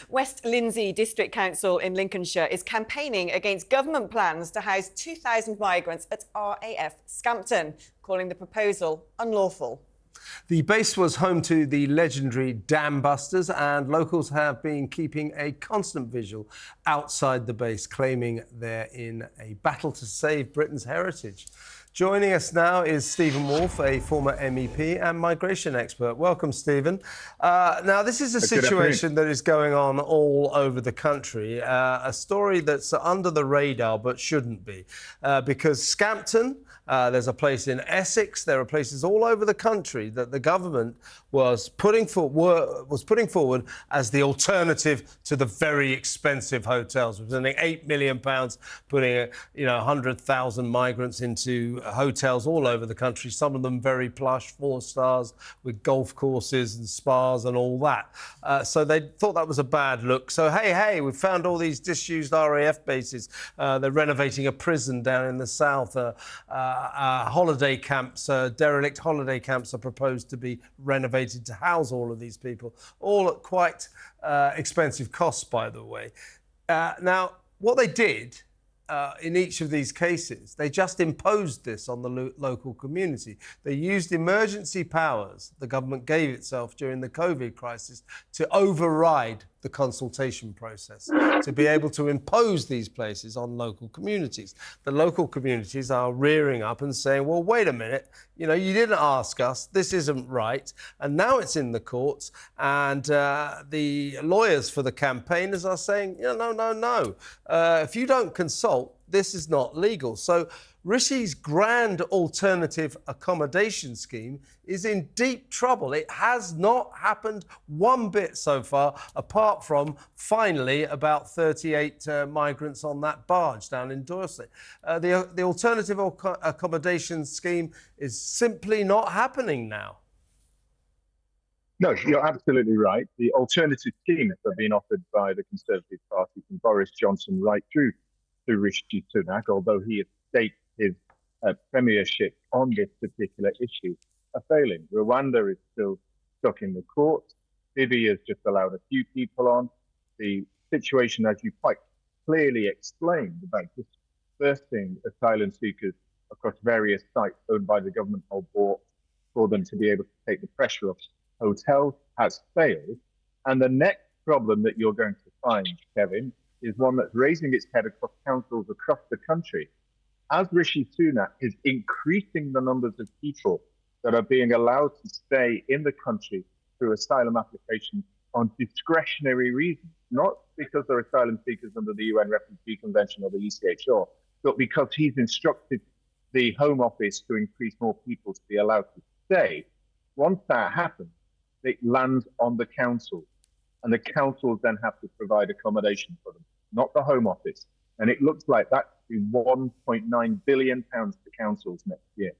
West Lindsey District Council in Lincolnshire is campaigning against government plans to house 2,000 migrants at RAF Scampton, calling the proposal unlawful. The base was home to the legendary Dambusters, and locals have been keeping a constant vigil outside the base, claiming they're in a battle to save Britain's heritage. Joining us now is Steven Woolfe, a former MEP and migration expert. Welcome, Steven. Now, this is a situation that is going on all over the country, a story that's under the radar but shouldn't be, because Scampton, there's a place in Essex, there are places all over the country that the government was putting forward as the alternative to the very expensive hotels. We're spending £8 million putting 100,000 migrants into hotels all over the country, some of them very plush, 4 stars, with golf courses and spas and all that. So they thought that was a bad look. So, hey, we've found all these disused RAF bases. They're renovating a prison down in the south. Holiday camps, derelict holiday camps are proposed to be renovated to house all of these people, all at quite expensive costs, by the way. Now, what they did in each of these cases, they just imposed this on the local community. They used emergency powers the government gave itself during the COVID crisis to override the consultation process, to be able to impose these places on local communities. The local communities are rearing up and saying, well, wait a minute, you didn't ask us, this isn't right, and now it's in the courts, and the lawyers for the campaigners are saying, no, if you don't consult, this is not legal. So Rishi's grand alternative accommodation scheme is in deep trouble. It has not happened one bit so far, apart from, finally, about 38 migrants on that barge down in Dorset. The alternative accommodation scheme is simply not happening now. No, you're absolutely right. The alternative schemes have been offered by the Conservative Party from Boris Johnson right through to Rishi Sunak, although he has staked his premiership on this particular issue, are failing. Rwanda is still stuck in the courts. Libya has just allowed a few people on. The situation, as you quite clearly explained, about dispersing asylum seekers across various sites owned by the government or bought for them to be able to take the pressure off hotels, has failed. And the next problem that you're going to find, Kevin, is one that's raising its head across councils across the country. As Rishi Sunak is increasing the numbers of people that are being allowed to stay in the country through asylum applications on discretionary reasons, not because they're asylum seekers under the UN Refugee Convention or the ECHR, but because he's instructed the Home Office to increase more people to be allowed to stay. Once that happens, it lands on the council, and the councils then have to provide accommodation for them, not the Home Office. And it looks like that could be £1.9 billion to councils next year.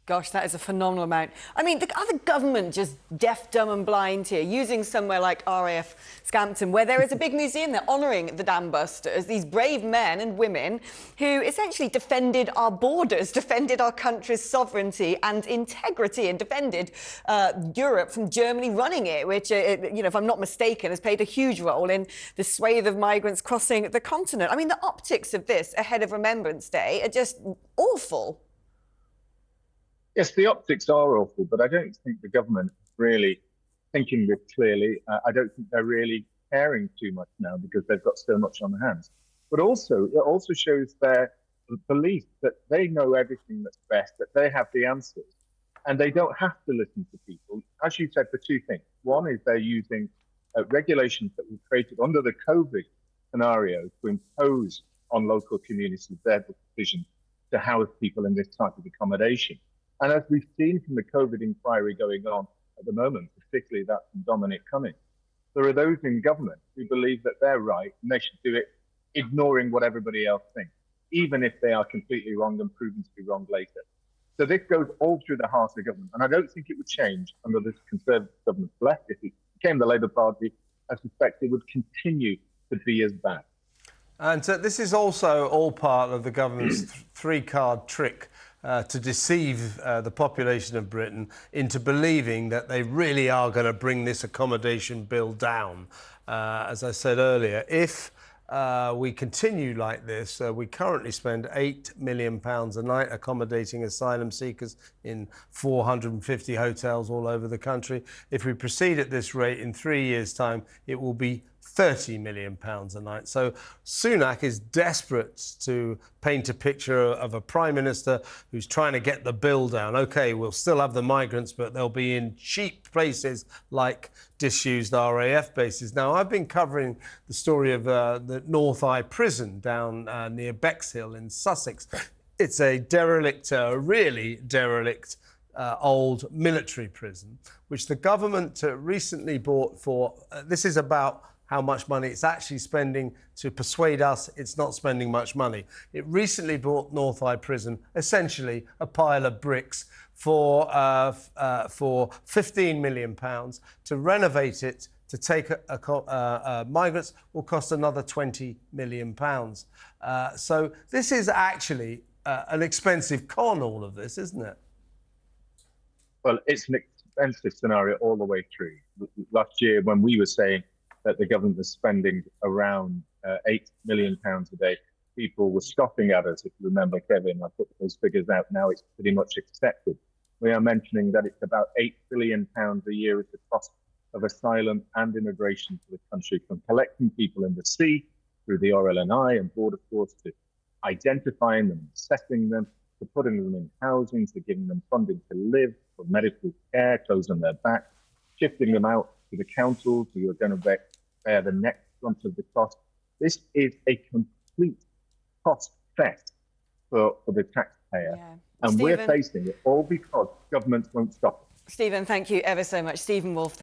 Gosh, that is a phenomenal amount. I mean, are the government just deaf, dumb and blind here, using somewhere like RAF Scampton, where there is a big museum there honouring the Dambusters, these brave men and women who essentially defended our borders, defended our country's sovereignty and integrity, and defended Europe from Germany running it, which, if I'm not mistaken, has played a huge role in the swathe of migrants crossing the continent. I mean, the optics of this ahead of Remembrance Day are just awful. Yes, the optics are awful, but I don't think the government is really thinking this clearly. I don't think they're really caring too much now because they've got so much on their hands. But also, it also shows their belief that they know everything that's best, that they have the answers, and they don't have to listen to people. As you said, for two things. One is they're using regulations that were created under the COVID scenario to impose on local communities their decision to house people in this type of accommodation. And as we've seen from the COVID inquiry going on at the moment, particularly that from Dominic Cummings, there are those in government who believe that they're right and they should do it ignoring what everybody else thinks, even if they are completely wrong and proven to be wrong later. So this goes all through the heart of government. And I don't think it would change under this Conservative government left. If it became the Labour Party, I suspect it would continue to be as bad. And this is also all part of the government's three-card trick to deceive the population of Britain into believing that they really are going to bring this accommodation bill down. As I said earlier, if we continue like this, we currently spend £8 million a night accommodating asylum seekers in 450 hotels all over the country. If we proceed at this rate, in 3 years' time, it will be £30 million a night. So Sunak is desperate to paint a picture of a Prime Minister who's trying to get the bill down. OK, we'll still have the migrants, but they'll be in cheap places like disused RAF bases. Now, I've been covering the story of the North Eye prison down near Bexhill in Sussex. It's a derelict, really derelict old military prison, which the government recently bought for, this is about how much money it's actually spending to persuade us it's not spending much money. It recently bought North Eye Prison, essentially a pile of bricks, for £15 million. To renovate it, to take migrants, will cost another £20 million. So this is actually an expensive con, all of this, isn't it? Well, it's an expensive scenario all the way through. Last year, when we were saying that the government was spending around £8 million a day, people were scoffing at us. If you remember, Kevin, I put those figures out. Now it's pretty much accepted. We are mentioning that it's about £8 billion a year as the cost of asylum and immigration to the country, from collecting people in the sea through the RLNI and Border Force, to identifying them, assessing them, to putting them in housing, to giving them funding to live, for medical care, clothes on their back, shifting them out to the councils who are going to bear the next brunt of the cost. This is a complete cost fest for the taxpayer. Yeah. And Stephen, we're facing it all because governments won't stop it. Stephen, thank you ever so much. Steven Woolfe.